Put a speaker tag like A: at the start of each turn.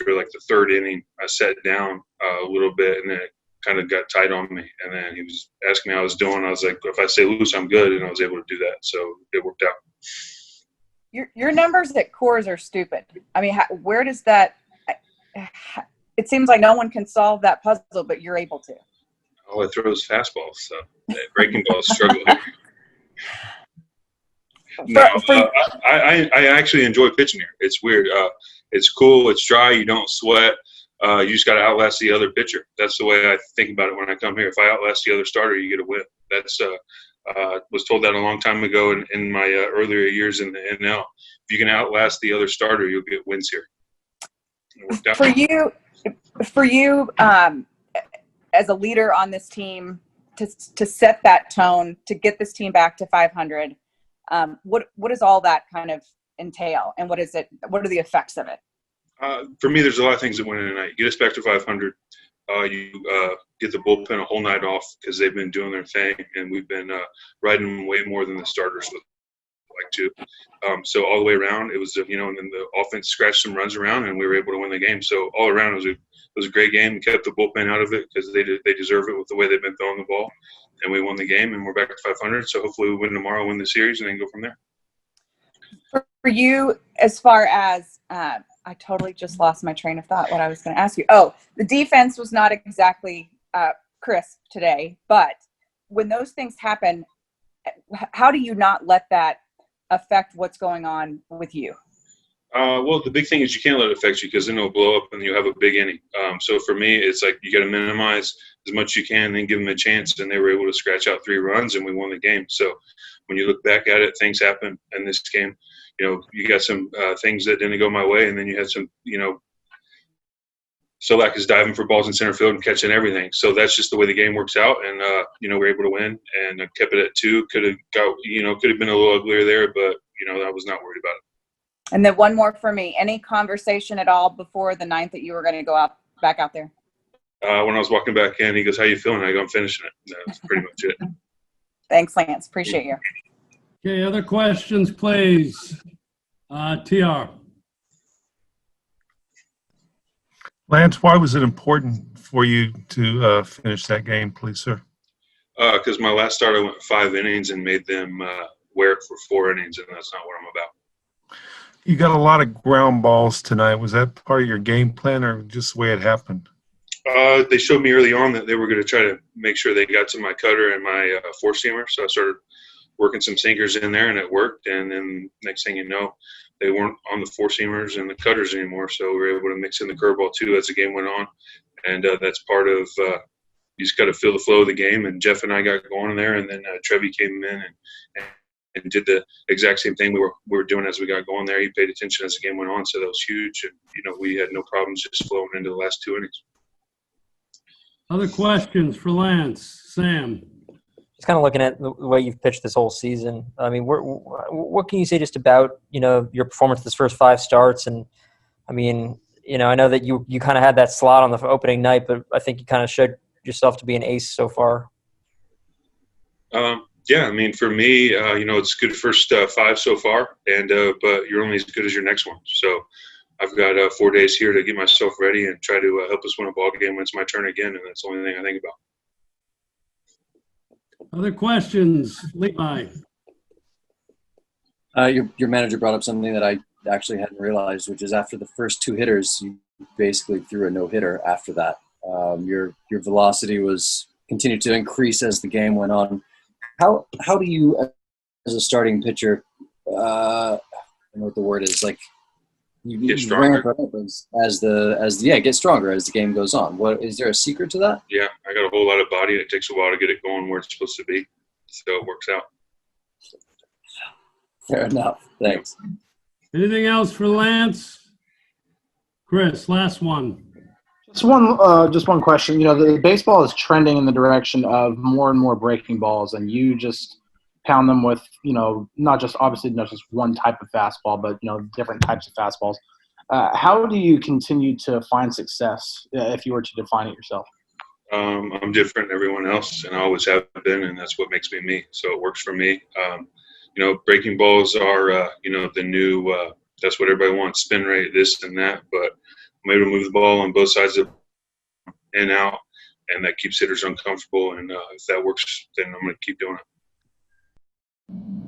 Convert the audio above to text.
A: after like the third inning, I sat down a little bit, and then it kind of got tight on me. And then he was asking me how I was doing. I was like, if I stay loose, I'm good. And I was able to do that. So it worked out.
B: Your numbers at Coors are stupid. I mean, where does that – it seems like no one can solve that puzzle, but you're able to.
A: All I throw is fastballs. So breaking balls struggle here. No, I actually enjoy pitching here. It's weird. It's cool. It's dry. You don't sweat. You just got to outlast the other pitcher. That's the way I think about it when I come here. If I outlast the other starter, you get a win. That's was told that a long time ago in my earlier years in the NL. If you can outlast the other starter, you'll get wins here.
B: For you, as a leader on this team, to set that tone, to get this team back to 500. What does all that kind of entail, and what are the effects of it?
A: For me, there's a lot of things that went in tonight. You get us back to 500. You get the bullpen a whole night off because they've been doing their thing, and we've been riding them way more than the starters would like to. So all the way around, it was and then the offense scratched some runs around, and we were able to win the game. So all around, it was a great game. We kept the bullpen out of it because they deserve it with the way they've been throwing the ball. And we won the game, and we're back to 500. So hopefully we win tomorrow, win the series, and then go from there.
B: For you, as far as I totally just lost my train of thought, what I was going to ask you. Oh, the defense was not exactly crisp today. But when those things happen, how do you not let that affect what's going on with you?
A: Well, the big thing is you can't let it affect you because then it'll blow up and you'll have a big inning. So for me, it's like you got to minimize as much as you can and then give them a chance. And they were able to scratch out 3 runs and we won the game. So when you look back at it, things happen in this game. You got some things that didn't go my way, and then you had some, Solak is diving for balls in center field and catching everything. So that's just the way the game works out. And, we're able to win and kept it at 2. Could have been a little uglier there, but, I was not worried about it.
B: And then one more for me. Any conversation at all before the 9th that you were going to go back out there?
A: When I was walking back in, he goes, "How you feeling?" I go, "I'm finishing it." That's pretty much it.
B: Thanks, Lance. Appreciate you.
C: Okay, other questions, please. TR.
D: Lance, why was it important for you to finish that game, please, sir?
A: Because my last start, I went 5 innings and made them wear it for 4 innings, and that's not what I'm about.
D: You got a lot of ground balls tonight. Was that part of your game plan or just the way it happened?
A: They showed me early on that they were going to try to make sure they got to my cutter and my 4-seamer, so I started working some sinkers in there, and it worked. And then next thing you know, they weren't on the 4-seamers and the cutters anymore, so we were able to mix in the curveball too as the game went on. And that's part of you just got to feel the flow of the game. And Jeff and I got going in there, and then Trevi came in and did the exact same thing we were doing as we got going there. He paid attention as the game went on, so that was huge. And, we had no problems just flowing into the last 2 innings.
C: Other questions for Lance? Sam?
E: Just kind of looking at the way you've pitched this whole season. I mean, what can you say just about, your performance this first 5 starts? And, I mean, I know that you kind of had that slot on the opening night, but I think you kind of showed yourself to be an ace so far.
A: Yeah, I mean, for me, it's good first 5 so far, and but you're only as good as your next one. So I've got 4 days here to get myself ready and try to help us win a ball game when it's my turn again, and that's the only thing I think about.
C: Other questions? Levi?
F: Your manager brought up something that I actually hadn't realized, which is after the first 2 hitters, you basically threw a no-hitter after that. Your velocity continued to increase as the game went on. How do you, as a starting pitcher, I don't know what the word is, like you
A: get stronger
F: get stronger as the game goes on? Is there a secret to that?
A: Yeah, I got a whole lot of body, and it takes a while to get it going where it's supposed to be, so it works out.
F: Fair enough. Thanks.
C: Anything else for Lance? Chris, last one.
G: Just one question. The baseball is trending in the direction of more and more breaking balls, and you just pound them with, not just one type of fastball, but, different types of fastballs. How do you continue to find success if you were to define it yourself?
A: I'm different than everyone else, and I always have been, and that's what makes me me. So it works for me. Breaking balls are, the new, that's what everybody wants, spin rate, this and that. But I'm able to move the ball on both sides of in and out, and that keeps hitters uncomfortable. And if that works, then I'm going to keep doing it.